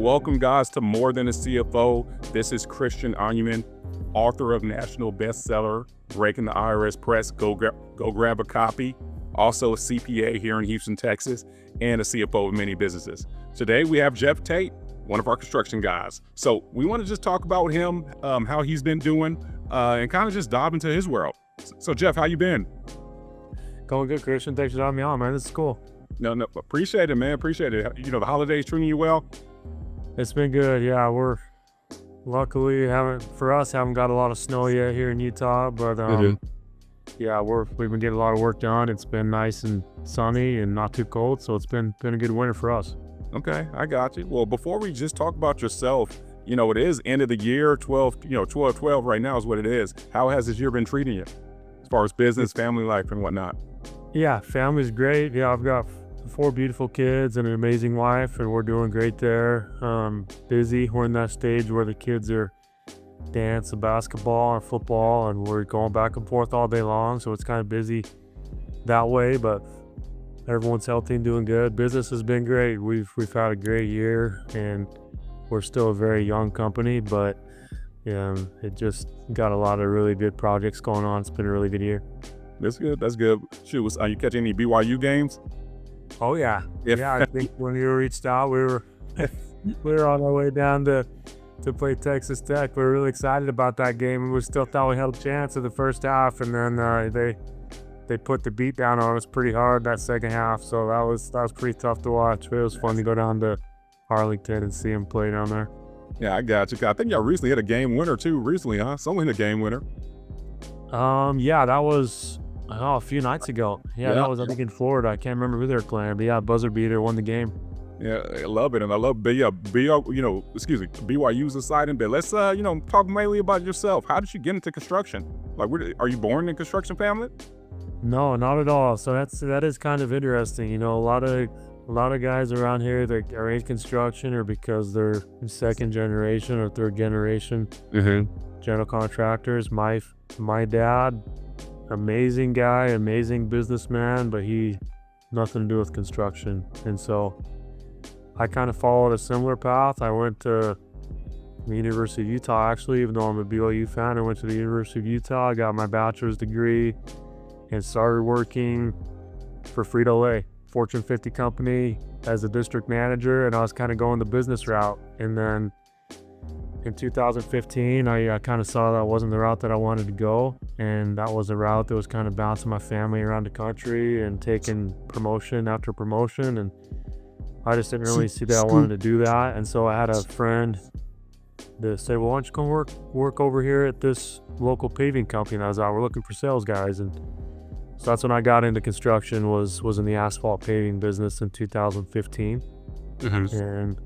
welcome guys to More Than a CFO. This is Christian Onyman, author of national bestseller, Breaking the IRS Press. Go grab a copy. Also a CPA here in Houston, Texas, and a CFO of many businesses. Today we have Jeff Tait, one of our construction guys. So we want to just talk about him, how he's been doing, and kind of just dive into his world. So Jeff, how you been? Going good, Christian. Thanks for having me on, man. This is cool. No, appreciate it, man. Appreciate it. You know, the holidays treating you well? It's been good. Yeah, we're luckily haven't got a lot of snow yet here in Utah, but yeah, we've been getting a lot of work done. It's been nice and sunny and not too cold, so it's been a good winter for us. Okay, I got you. Well, before we just talk about yourself, you know, it is end of the year, 12/12 right now is what it is. How has this year been treating you as far as business, family life, and whatnot? Yeah, family's great. Yeah, I've got 4 beautiful kids and an amazing wife, and we're doing great there. Busy. We're in that stage where the kids are dance and basketball and football, and we're going back and forth all day long, so it's kind of busy that way, but everyone's healthy and doing good. Business has been great. We've had a great year, and we're still a very young company, but it just got a lot of really good projects going on. It's been a really good year. That's good. That's good. Shoot, are you catching any BYU games? Oh yeah. Yeah, I think when you reached out, we were on our way down to play Texas Tech. We were really excited about that game. We still thought we had a chance in the first half, and then they put the beat down on us pretty hard that second half. So that was pretty tough to watch. It was fun to go down to Arlington and see them play down there. Yeah, I got you. I think y'all recently had a game winner too. Recently, huh? Someone hit a game winner. Yeah, that was a few nights ago. Yeah, that was I think in Florida. I can't remember who they were playing, but yeah, buzzer beater won the game. Yeah, I love it, and I love BYU's exciting. But let's talk mainly about yourself. How did you get into construction? Like, are you born in a construction family? No, not at all. So that is kind of interesting. You know, a lot of guys around here that are in construction or because they're second generation or third generation general contractors. My dad, amazing guy, amazing businessman, but he nothing to do with construction. And so I kind of followed a similar path. I went to the University of Utah, actually, even though I'm a BYU fan. I went to the University of Utah, I got my bachelor's degree, and started working for Frito-Lay, Fortune 50 company, as a district manager, and I was kind of going the business route. And then in 2015, I kind of saw that wasn't the route that I wanted to go, and that was a route that was kind of bouncing my family around the country and taking promotion after promotion, and I just didn't really see that I wanted to do that. And so I had a friend that said, well, why don't you come work over here at this local paving company? And I was out, we're looking for sales guys. And so that's when I got into construction, was in the asphalt paving business in 2015, and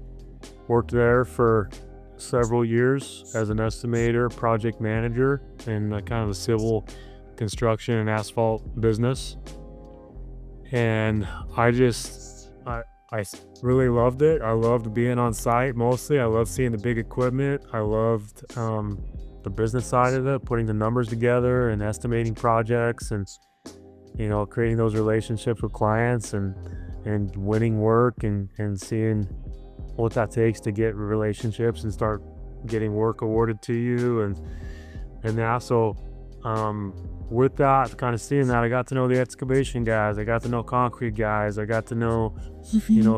worked there for several years as an estimator, project manager, in kind of the civil construction and asphalt business. And I really loved it. I loved being on site mostly. I loved seeing the big equipment. I loved the business side of it, putting the numbers together and estimating projects, and creating those relationships with clients and winning work and seeing what that takes to get relationships and start getting work awarded to you. And so with that, kind of seeing that, I got to know the excavation guys, I got to know concrete guys, I got to know,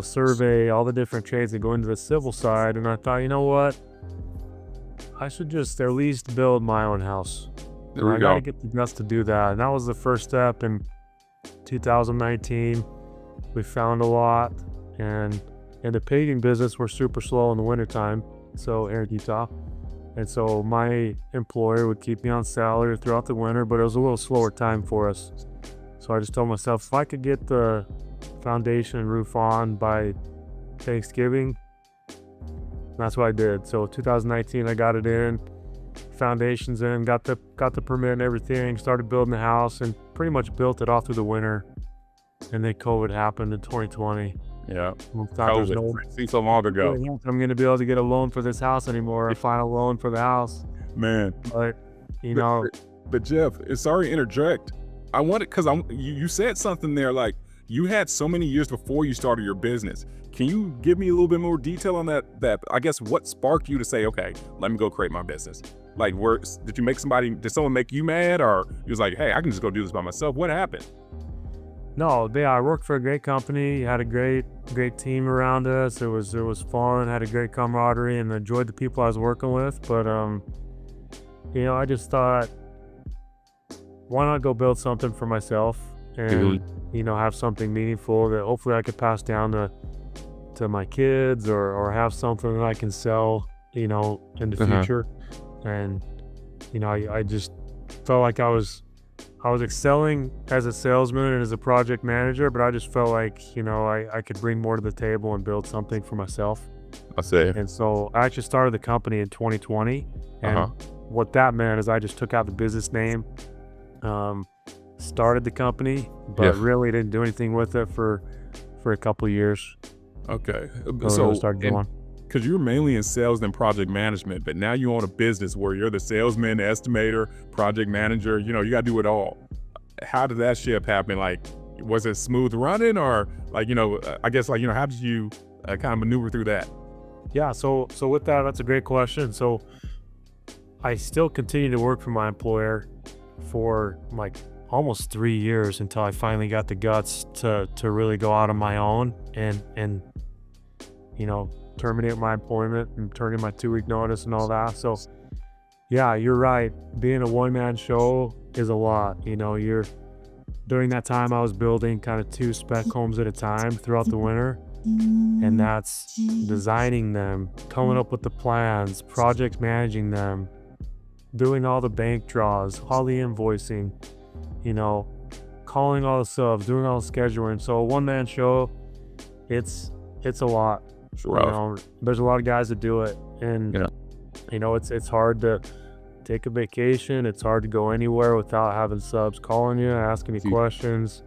survey, all the different trades that go into the civil side. And I thought, you know what, I should just at least build my own house. There we I go. gotta get the guts to do that. And that was the first step. In 2019, we found a lot, and in the paving business, we're super slow in the wintertime, so here in Utah. And so my employer would keep me on salary throughout the winter, but it was a little slower time for us. So I just told myself, if I could get the foundation and roof on by Thanksgiving, that's what I did. So 2019, I got it in, foundations in, got the permit and everything, started building the house, and pretty much built it all through the winter. And then COVID happened in 2020. Yeah. COVID. So long ago. I'm going to be able to get a loan for this house anymore, a final loan for the house. Man. But, But Jeff, sorry to interject. I wanted, because you said something there, like you had so many years before you started your business. Can you give me a little bit more detail on that? I guess what sparked you to say, okay, let me go create my business? Like, did someone make you mad, or you was like, hey, I can just go do this by myself? What happened? No, yeah, I worked for a great company, had a great team around us. It was fun, had a great camaraderie, and enjoyed the people I was working with. But I just thought, why not go build something for myself and have something meaningful that hopefully I could pass down to my kids, or have something that I can sell, in the future. And I just felt like I was excelling as a salesman and as a project manager, but I just felt like, I could bring more to the table and build something for myself. I see. And so I actually started the company in 2020. And what that meant is I just took out the business name, started the company, but really didn't do anything with it for a couple of years. Okay. So started going. Because you're mainly in sales and project management, but now you own a business where you're the salesman, the estimator, project manager, you got to do it all. How did that shift happen? Like, was it smooth running, or like, I guess like, how did you kind of maneuver through that? Yeah. So with that, that's a great question. So I still continue to work for my employer for like almost 3 years until I finally got the guts to really go out on my own and terminate my employment and turn in my 2-week notice and all that. So yeah, you're right. Being a one-man show is a lot. During that time I was building kind of 2 spec homes at a time throughout the winter, and that's designing them, coming up with the plans, project managing them, doing all the bank draws, all the invoicing, calling all the subs, doing all the scheduling. So a one-man show, it's a lot. There's a lot of guys that do it, and it's hard to take a vacation. It's hard to go anywhere without having subs calling you, asking you questions.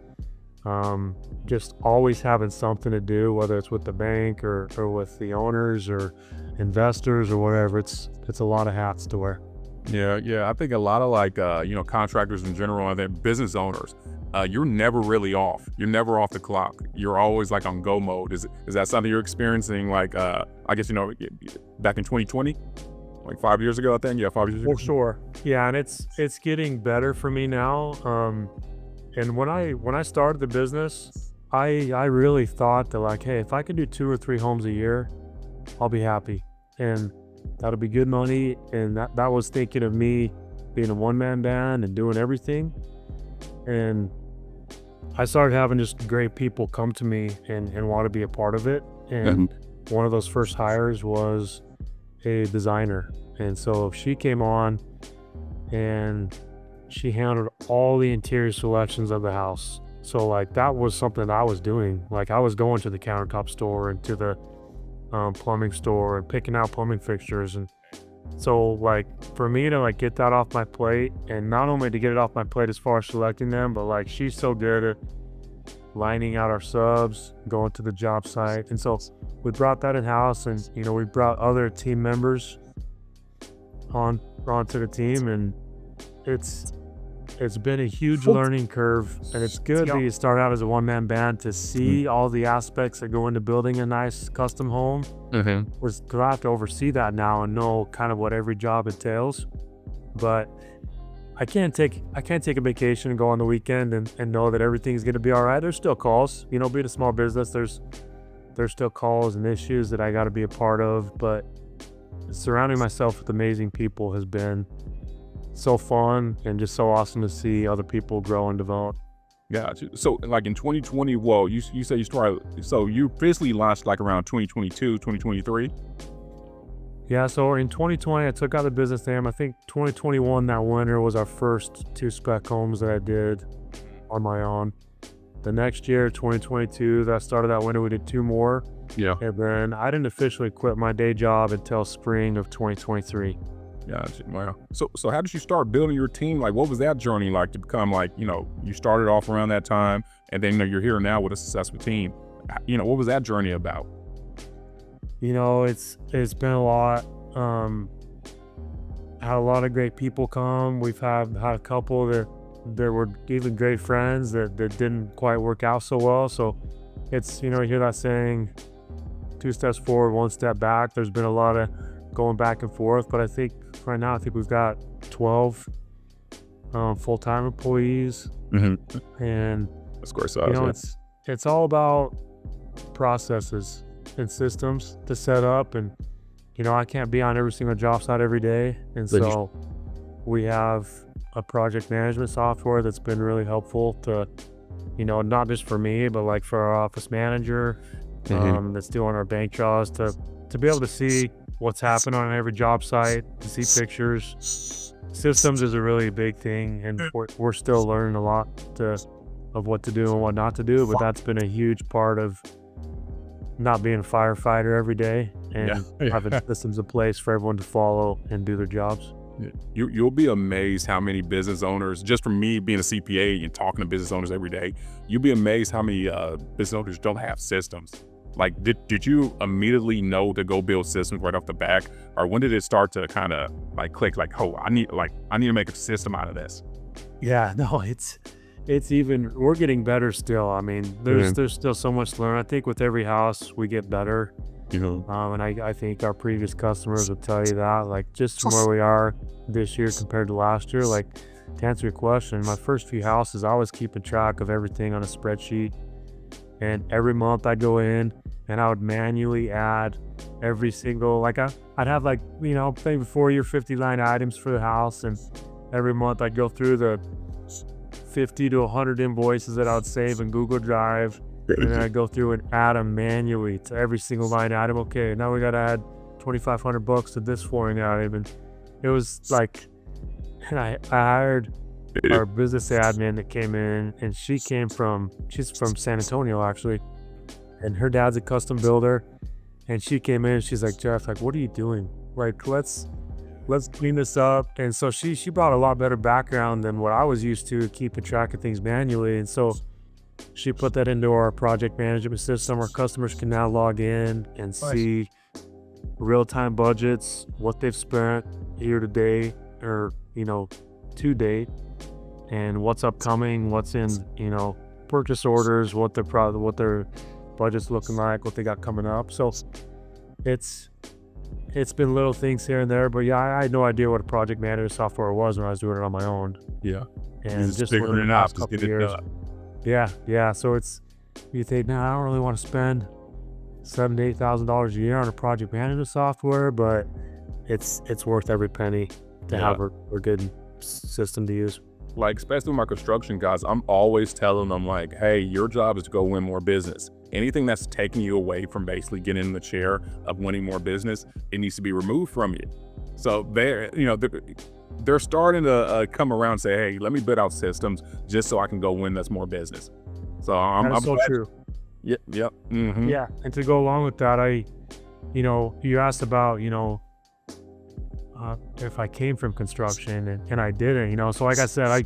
Just always having something to do, whether it's with the bank or with the owners or investors or whatever. It's a lot of hats to wear. Yeah. I think a lot of like, contractors in general, and then business owners, you're never really off. You're never off the clock. You're always like on go mode. Is that something you're experiencing? Like, I guess, back in 2020, like 5 years ago, I think. Yeah, 5 years ago. For sure. Yeah. And it's getting better for me now. And when I started the business, I really thought that like, hey, if I could do 2 or 3 homes a year, I'll be happy. And that'll be good money. And that was thinking of me being a one-man band and doing everything. And I started having just great people come to me and want to be a part of it. And one of those first hires was a designer. And so she came on and she handled all the interior selections of the house. So like that was something I was doing. Like I was going to the countertop store and to the plumbing store and picking out plumbing fixtures. And so like for me to like get that off my plate, and not only to get it off my plate as far as selecting them, but like she's so good at lining out our subs, going to the job site. And so we brought that in-house, and we brought other team members onto the team, and it's been a huge learning curve. And it's good that you start out as a one-man band to see all the aspects that go into building a nice custom home. Because I have to oversee that now and know kind of what every job entails. But I can't take a vacation and go on the weekend and know that everything's going to be all right. There's still calls, being a small business, there's still calls and issues that I got to be a part of. But surrounding myself with amazing people has been so fun and just so awesome to see other people grow and develop. Gotcha. So like in 2020, well, you said you started, so you officially launched like around 2022, 2023? Yeah, so in 2020, I took out the business name. I think 2021, that winter, was our first 2 spec homes that I did on my own. The next year, 2022, that started that winter, we did 2 more. Yeah. And then I didn't officially quit my day job until spring of 2023. Gotcha. Wow. So how did you start building your team? Like, what was that journey like to become like, you started off around that time, and then you're here now with a successful team. What was that journey about? It's been a lot. Had a lot of great people come. We've had a couple that there were even great friends that didn't quite work out so well. So it's, you hear that saying, 2 steps forward, 1 step back. There's been a lot of going back and forth, but I think right now, we've got 12 full-time employees. And Of course, it's all about processes and systems to set up. And I can't be on every single job site every day, and so we have a project management software that's been really helpful to, not just for me, but like for our office manager that's doing our bank draws, to be able to see what's happening on every job site, to see pictures. Systems is a really big thing, and we're still learning a lot of what to do and what not to do, but that's been a huge part of not being a firefighter every day and having systems in place for everyone to follow and do their jobs. You'll be amazed how many business owners, just from me being a CPA and talking to business owners every day, you'll be amazed how many business owners don't have systems. Like, did you immediately know to go build systems right off the back, or when did it start to kind of like click? Like, oh, I need to make a system out of this. Yeah, no, it's even, we're getting better still. I mean, there's still so much to learn. I think with every house we get better. And I think our previous customers will tell you that, like, just from where we are this year compared to last year. Like, to answer your question, my first few houses, I was keeping track of everything on a spreadsheet, and every month I'd go in and I would manually add every single, like, I'd have, like, maybe 40 or 50 line items for the house, and every month I'd go through the 50 to 100 invoices that I would save in Google Drive. And then I go through and add them manually to every single line item. Okay, now we got to add $2,500 to this flooring item. And it was like, and I hired our business admin that came in, and she's from San Antonio, actually. And her dad's a custom builder. And she came in and she's like, Jeff, like, what are you doing? Like, let's clean this up. And so she brought a lot better background than what I was used to, keeping track of things manually. And so she put that into our project management system. Our customers can now log in and see real-time budgets, what they've spent year to date, or to date, and what's upcoming, what's in purchase orders, what their budget's looking like, what they got coming up. So it's been little things here and there, but I had no idea what a project management software was when I was doing it on my own. And just figuring it out, just get it done. Yeah. So you think, I don't really want to spend $7,000 to $8,000 a year on a project management software, but it's worth every penny to have a good system to use. Like, especially with my construction guys, I'm always telling them, like, hey, your job is to go win more business. Anything that's taking you away from basically getting in the chair of winning more business, it needs to be removed from you. So they're starting to come around and say, hey, let me build out systems just so I can go win us more business. So I'm so true. Yep. Yeah. And to go along with that, you asked about, if I came from construction, and I didn't, so like I said,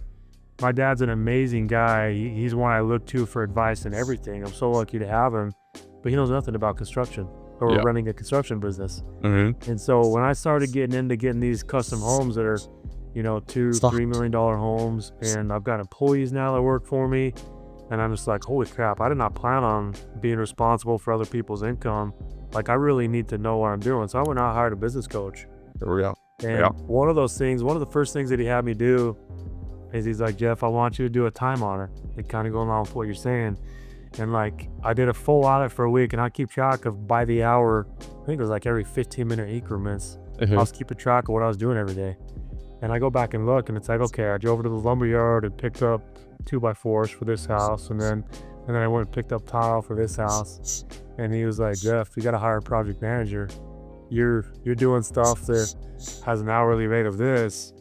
my dad's an amazing guy. He's one I look to for advice and everything. I'm so lucky to have him, but he knows nothing about construction or running a construction business. And so when I started getting these custom homes that are, $2-3 million homes, and I've got employees now that work for me, and I'm just like, holy crap, I did not plan on being responsible for other people's income. Like, I really need to know what I'm doing. So I went out and hired a business coach. There we go. And one of the first things that he had me do is he's like, Jeff, I want you to do a time audit. And kind of going along with what you're saying. And like, I did a full audit for a week, and I keep track of by the hour, I think it was like every 15-minute increments. I was keeping track of what I was doing every day. And I go back and look, and it's like, okay, I drove to the lumber yard and picked up 2x4s for this house. And then I went and picked up tile for this house. And he was like, Jeff, you got to hire a project manager. You're doing stuff that has an hourly rate of this,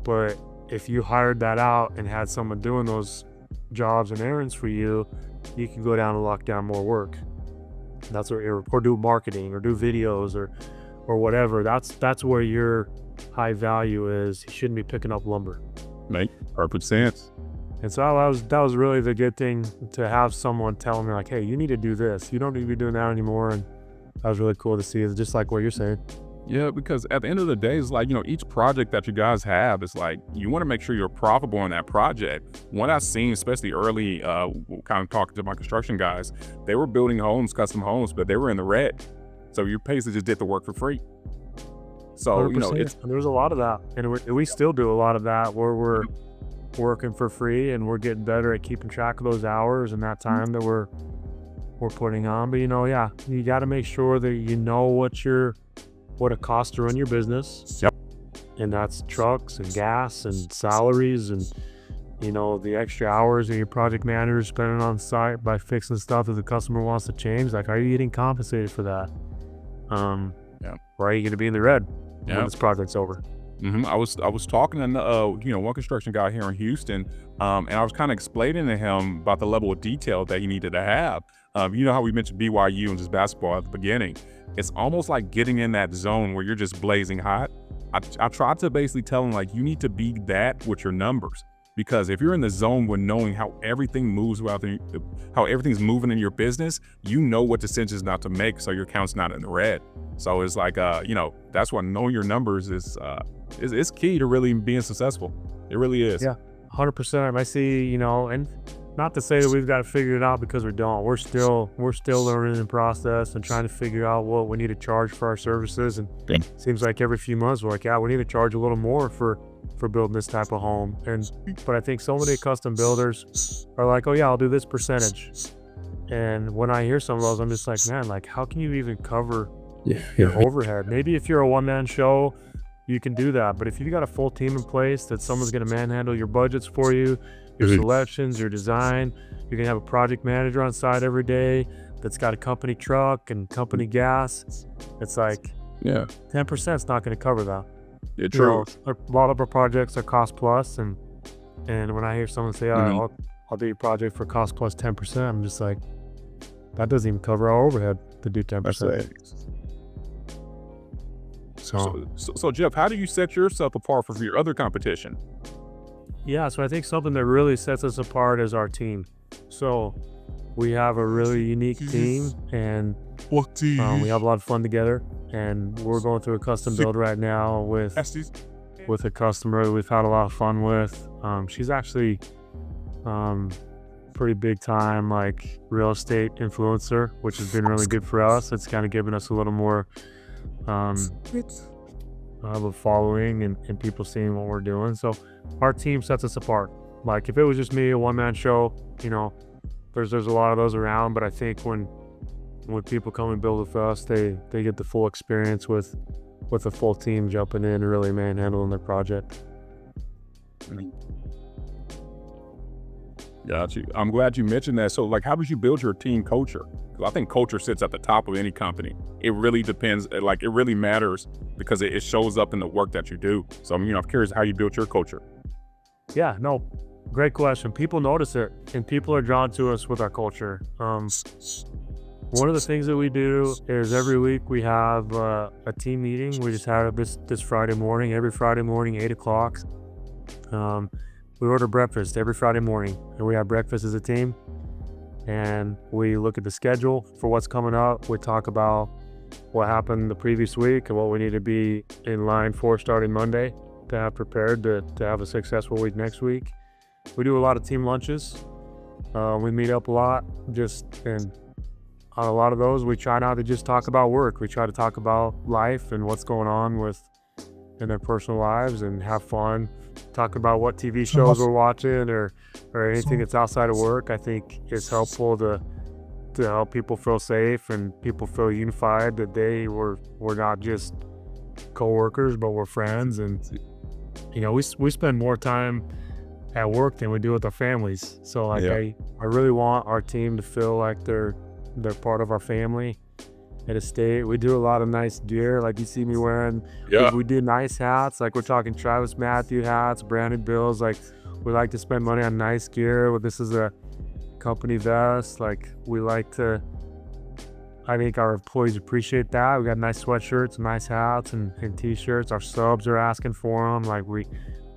but if you hired that out and had someone doing those jobs and errands for you, you can go down and lock down more work. That's where, or do marketing or do videos or whatever. That's where your high value is. You shouldn't be picking up lumber. Make perfect sense. And so that was really the good thing, to have someone telling me like, hey, you need to do this. You don't need to be doing that anymore. And that was really cool to see. It's just like what you're saying. Yeah, because at the end of the day, it's like, each project that you guys have, it's like you want to make sure you're profitable on that project. What I've seen, especially early, kind of talking to my construction guys, they were building homes, custom homes, but they were in the red. So you basically just did the work for free. So, 100%. There's a lot of that. And we still do a lot of that where we're working for free and we're getting better at keeping track of those hours and that time that we're putting on. But, yeah, you got to make sure that you know what it costs to run your business. Yep. And that's trucks and gas and salaries and, the extra hours that your project manager is spending on site by fixing stuff that the customer wants to change. Like, are you getting compensated for that? Yeah. Or are you going to be in the red when this project's over? Mm-hmm. I was talking to one construction guy here in Houston, and I was kind of explaining to him about the level of detail that he needed to have. You know how we mentioned BYU and just basketball at the beginning. It's almost like getting in that zone where you're just blazing hot. I tried to basically tell him, like, you need to be that with your numbers. Because if you're in the zone with knowing how everything moves, how everything's moving in your business, you know what decisions not to make, so your account's not in the red. So it's like, that's why knowing your numbers is key to really being successful. It really is. Yeah, 100%. I see, and not to say that we've got to figure it out because we don't. We're still learning in process and trying to figure out what we need to charge for our services. And it seems like every few months we're like, we need to charge a little more for building this type of home. But I think so many custom builders are like, oh yeah, I'll do this percentage. And when I hear some of those, I'm just like, man, like, how can you even cover your overhead? Maybe if you're a one-man show, you can do that. But if you've got a full team in place that someone's going to manhandle your budgets for you, your selections, your design, you're going to have a project manager on site every day that's got a company truck and company gas. It's like 10% is not going to cover that. Yeah, true. A lot of our projects are cost plus, and when I hear someone say, I'll do your project for cost plus 10%, I'm just like, that doesn't even cover our overhead to do 10%. So Jeff, how do you set yourself apart from your other competition? Yeah, so I think something that really sets us apart is our team. So we have a really unique team, and we have a lot of fun together. And we're going through a custom build right now with a customer that we've had a lot of fun with. She's actually pretty big time, like, real estate influencer, which has been really good for us. It's kind of given us a little more of a following and people seeing what we're doing. So our team sets us apart. Like, if it was just me, a one-man show, there's a lot of those around, but I think when people come and build with us, they get the full experience with a full team jumping in and really manhandling their project. Got you. I'm glad you mentioned that. So, like, how did you build your team culture? Because I think culture sits at the top of any company. It really depends. Like, it really matters because it shows up in the work that you do. So, I'm curious how you built your culture. Yeah, no, great question. People notice it, and people are drawn to us with our culture. One of the things that we do is every week we have a team meeting. We just had this Friday morning, every Friday morning, 8 o'clock. We order breakfast every Friday morning, and we have breakfast as a team. And we look at the schedule for what's coming up. We talk about what happened the previous week and what we need to be in line for starting Monday to have prepared to have a successful week next week. We do a lot of team lunches. We meet up a lot, and on a lot of those, we try not to just talk about work. We try to talk about life and what's going on in their personal lives and have fun. Talk about what TV shows we're watching or anything that's outside of work. I think it's helpful to help people feel safe and people feel unified, that we're not just co-workers, but we're friends. And, we spend more time at work than we do with our families. So I really want our team to feel like they're part of our family at a state. We do a lot of nice gear, like you see me wearing. We do nice hats, like we're talking Travis Matthew hats, branded bills. Like, we like to spend money on nice gear. This is a company vest. Like, I think our employees appreciate that. We got nice sweatshirts, nice hats, and t-shirts. Our subs are asking for them. Like, we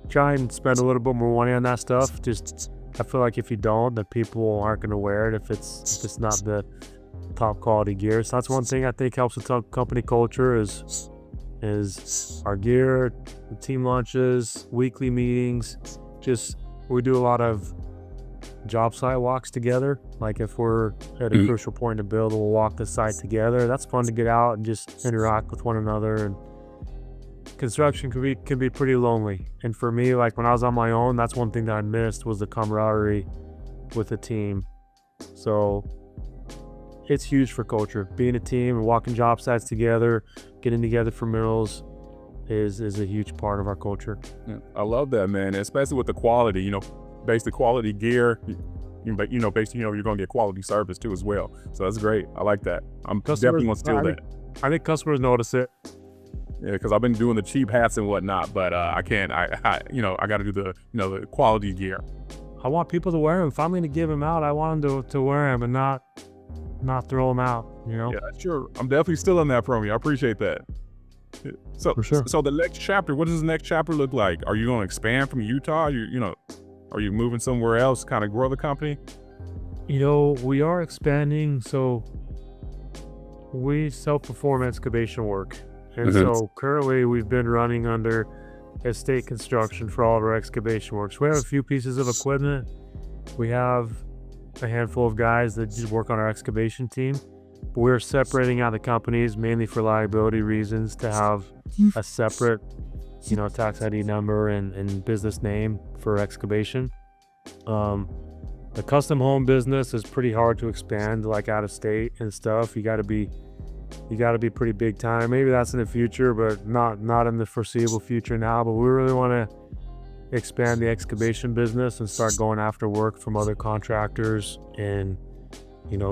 try and spend a little bit more money on that stuff. I feel like if you don't, the people aren't going to wear it if it's not the top quality gear. So that's one thing I think helps with company culture is is our gear, team lunches, weekly meetings. Just we do a lot of job site walks together. Like if we're at a crucial point to build, we'll walk the site together. That's fun to get out and just interact with one another. And construction can be pretty lonely. And for me, like when I was on my own, that's one thing that I missed was the camaraderie with the team. So it's huge for culture. Being a team and walking job sites together, getting together for meals is a huge part of our culture. Yeah, I love that, man. Especially with the quality, based the quality gear, but basically, you're going to get quality service too as well. So that's great. I like that. I'm definitely going to steal that. I think customers notice it. Yeah, because I've been doing the cheap hats and whatnot, but I can't. I got to do the quality gear. I want people to wear them. If I'm going to give them out, I want them to wear them and not throw them out. Yeah, sure. I'm definitely stealing that from you. I appreciate that. So, for sure. So the next chapter, what does the next chapter look like? Are you going to expand from Utah? Are you moving somewhere else, kind of grow the company? We are expanding. So we self-perform excavation work. And so currently we've been running under Jeff Tait Construction for all of our excavation works. We have a few pieces of equipment. We have a handful of guys that just work on our excavation team. But we're separating out the companies mainly for liability reasons to have a separate, tax ID number and business name for excavation. The custom home business is pretty hard to expand like out of state and stuff. You got to be pretty big time. Maybe that's in the future, but not in the foreseeable future now. But we really want to expand the excavation business and start going after work from other contractors and,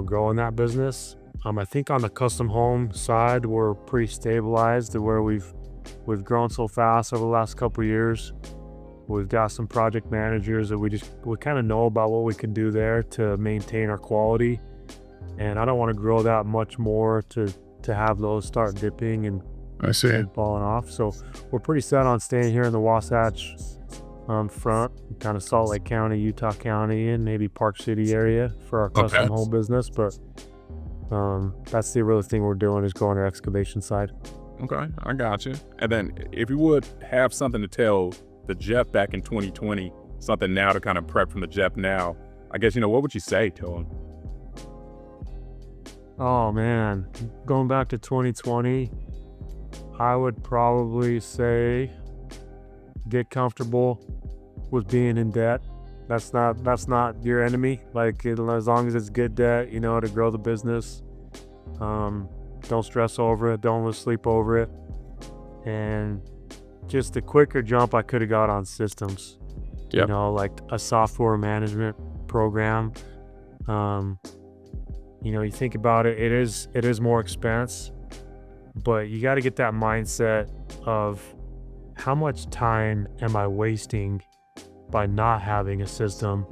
growing that business. I think on the custom home side, we're pretty stabilized to where we've grown so fast over the last couple of years. We've got some project managers that we kind of know about what we can do there to maintain our quality. And I don't want to grow that much more to have those start dipping and falling off. So we're pretty set on staying here in the Wasatch front, kind of Salt Lake County, Utah County, and maybe Park City area for our custom home business. But that's the real thing we're doing is growing our excavation side. Okay, I got you. And then if you would have something to tell the Jeff back in 2020, something now to kind of prep from the Jeff now, I guess, what would you say to him? Oh man, going back to 2020, I would probably say get comfortable with being in debt. That's not your enemy. Like as long as it's good debt, to grow the business. Don't stress over it. Don't lose sleep over it. And just a quicker jump I could have got on systems. Yep. Like a software management program. You think about it, it is more expense, but you got to get that mindset of how much time am I wasting by not having a system,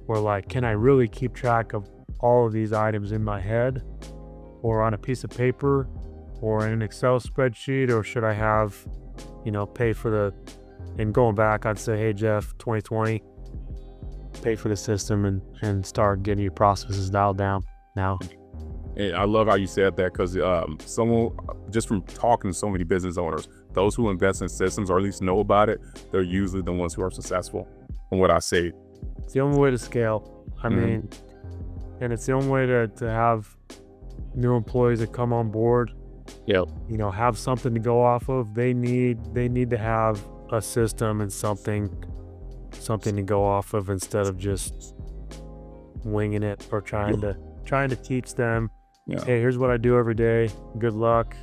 or like, can I really keep track of all of these items in my head or on a piece of paper or in an Excel spreadsheet, or should I have, pay for and going back, I'd say, hey, Jeff, 2020, pay for the system and start getting your processes dialed down now. And I love how you said that, because someone, just from talking to so many business owners, those who invest in systems or at least know about it, they're usually the ones who are successful, from what I see. It's the only way to scale. I mean, and it's the only way to have new employees that come on board, have something to go off of. They need to have a system and something to go off of instead of just winging it or trying to teach them, hey, here's what I do every day. Good luck.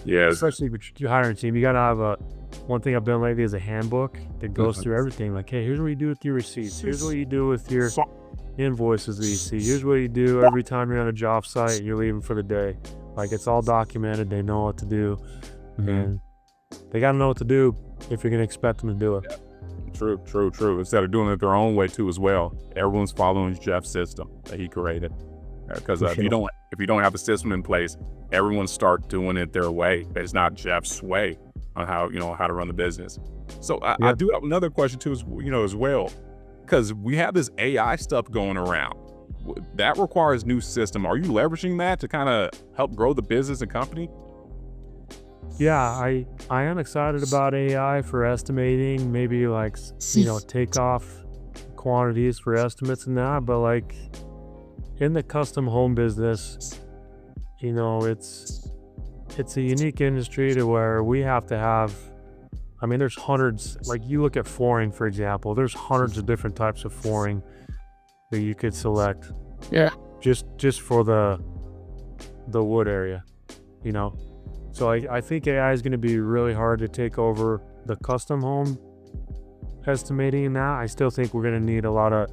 Yeah. Especially if you're hiring a team, you gotta have one thing I've done lately is a handbook that goes through everything. Like, hey, here's what you do with your receipts. Here's what you do with your invoices that you see. Here's what you do every time you're on a job site and you're leaving for the day. Like, it's all documented. They know what to do, and they gotta know what to do if you're gonna expect them to do it. Yeah. True. Instead of doing it their own way too as well. Everyone's following Jeff's system that he created. Because if you don't have a system in place, everyone start doing it their way. It's not Jeff's way on how to run the business. So I do have another question too, as well, because we have this AI stuff going around. That requires new system. Are you leveraging that to kind of help grow the business and company? Yeah, I am excited about AI for estimating, maybe like, takeoff quantities for estimates and that, but like in the custom home business, it's a unique industry to where we have to have, there's hundreds, like you look at flooring, for example, there's hundreds of different types of flooring that you could select. Yeah. Just for the wood area, So I think AI is going to be really hard to take over the custom home estimating and that. I still think we're going to need a lot of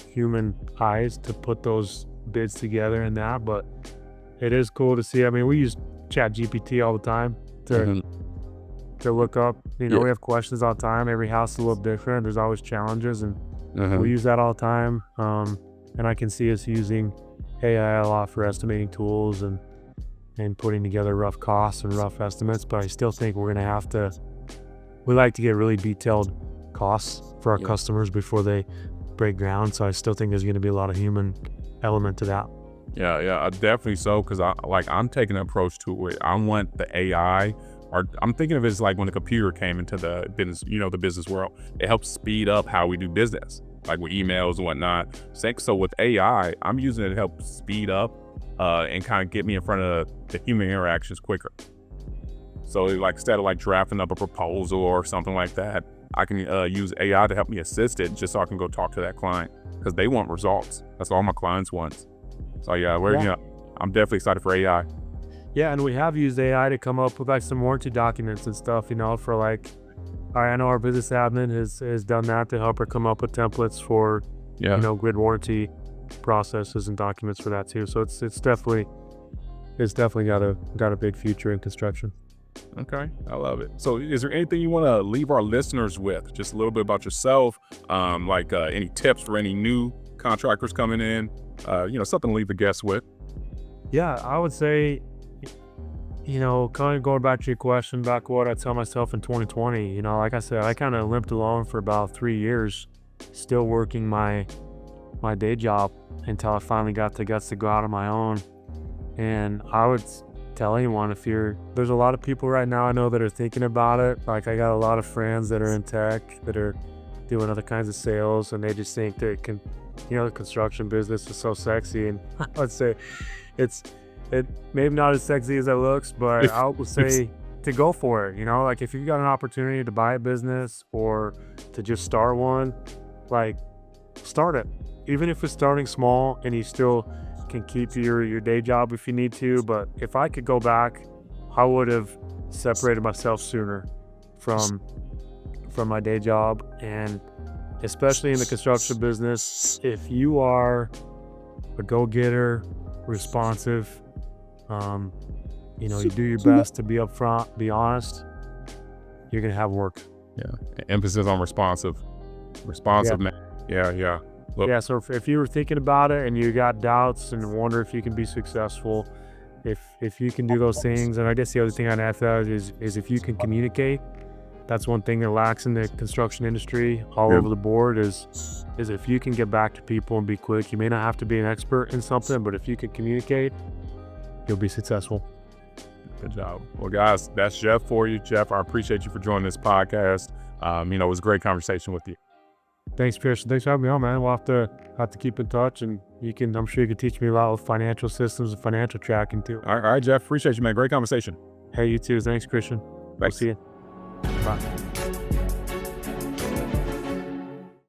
human eyes to put those bids together and that, but it is cool to see. We use ChatGPT all the time to look up, we have questions all the time. Every house is a little different. There's always challenges, and we use that all the time. And I can see us using AI a lot for estimating tools and putting together rough costs and rough estimates, but I still think we're going to we like to get really detailed costs for our customers before they break ground. So I still think there's going to be a lot of human element to that. Yeah, definitely so. Because I'm taking an approach to it. I want the AI, or I'm thinking of it as like when the computer came into the business, the business world. It helps speed up how we do business, like with emails and whatnot. So with AI, I'm using it to help speed up and kind of get me in front of the human interactions quicker. So like instead of like drafting up a proposal or something like that, I can use AI to help me assist it, just so I can go talk to that client, because they want results. That's all my clients want. So I'm definitely excited for AI. Yeah, and we have used AI to come up with like some warranty documents and stuff, for like, I know our business admin has done that to help her come up with templates for, grid warranty processes and documents for that too. So it's definitely got a big future in construction. Okay, I love it. So is there anything you want to leave our listeners with? Just a little bit about yourself, any tips for any new contractors coming in, something to leave the guests with. Yeah, I would say, kind of going back to your question about what I tell myself in 2020, like I said, I kind of limped along for about 3 years, still working my day job until I finally got the guts to go out on my own. And I would tell anyone, there's a lot of people right now I know that are thinking about it. Like I got a lot of friends that are in tech that are doing other kinds of sales, and they just think that the construction business is so sexy. And I would say it maybe not as sexy as it looks, but I would say to go for it. Like if you've got an opportunity to buy a business or to just start one, like start it. Even if it's starting small and you still can keep your day job if you need to. But if I could go back, I would have separated myself sooner from my day job. And especially in the construction business, if you are a go-getter, responsive, you do your best to be upfront, be honest, you're gonna have work. Emphasis on responsive. Yeah. Yeah, so if you were thinking about it and you got doubts and wonder if you can be successful, if you can do those things, and I guess the other thing I'd add to that is if you can communicate. That's one thing that lacks in the construction industry all over the board is if you can get back to people and be quick. You may not have to be an expert in something, but if you can communicate, you'll be successful. Good job. Well, guys, that's Jeff for you. Jeff, I appreciate you for joining this podcast. It was a great conversation with you. Thanks, Pierce. Thanks for having me on, man. We'll have to keep in touch, and I'm sure you can teach me a lot with financial systems and financial tracking too. All right, Jeff. Appreciate you, man. Great conversation. Hey, you too. Thanks, Christian. Thanks. I'll see you. Bye.